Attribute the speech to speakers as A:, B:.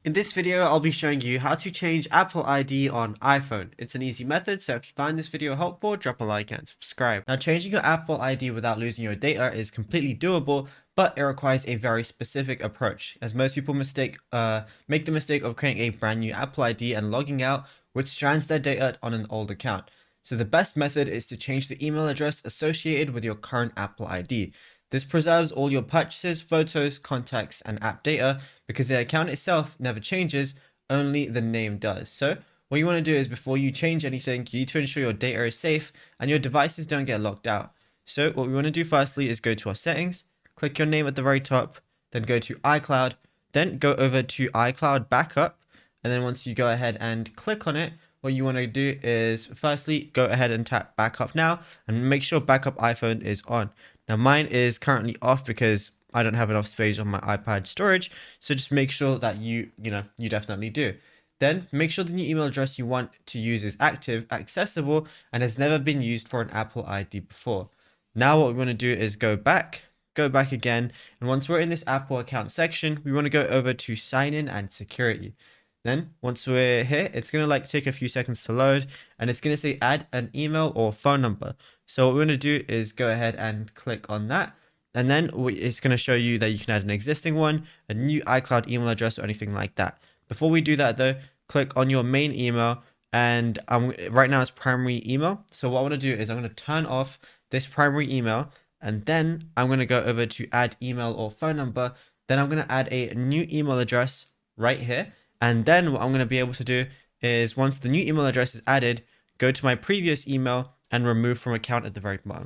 A: In this video, I'll be showing you how to change Apple ID on iPhone. It's an easy method, so if you find this video helpful, drop a like and subscribe. Now, changing your Apple ID without losing your data is completely doable, but it requires a very specific approach, as most people make the mistake of creating a brand new Apple ID and logging out, which strands their data on an old account. So the best method is to change the email address associated with your current Apple ID. This preserves all your purchases, photos, contacts, and app data because the account itself never changes, only the name does. So what you want to do is before you change anything, you need to ensure your data is safe and your devices don't get locked out. So what we want to do firstly is go to our settings, click your name at the very top, then go to iCloud, then go over to iCloud Backup. And then once you go ahead and click on it, what you want to do is firstly go ahead and tap backup now and make sure backup iPhone is on. Now mine is currently off because I don't have enough space on my iPad storage. So just make sure that you definitely do. Then make sure the new email address you want to use is active, accessible, and has never been used for an Apple ID before. Now what we want to do is go back again. And once we're in this Apple account section, we want to go over to sign in and security. Then once we're here, it's going to take a few seconds to load and it's going to say add an email or phone number. So what we're going to do is go ahead and click on that. And then it's going to show you that you can add an existing one, a new iCloud email address or anything like that. Before we do that though, click on your main email and right now it's primary email. So what I want to do is I'm going to turn off this primary email and then I'm going to go over to add email or phone number. Then I'm going to add a new email address right here. And then what I'm going to be able to do is once the new email address is added, go to my previous email and remove from account at the very bottom.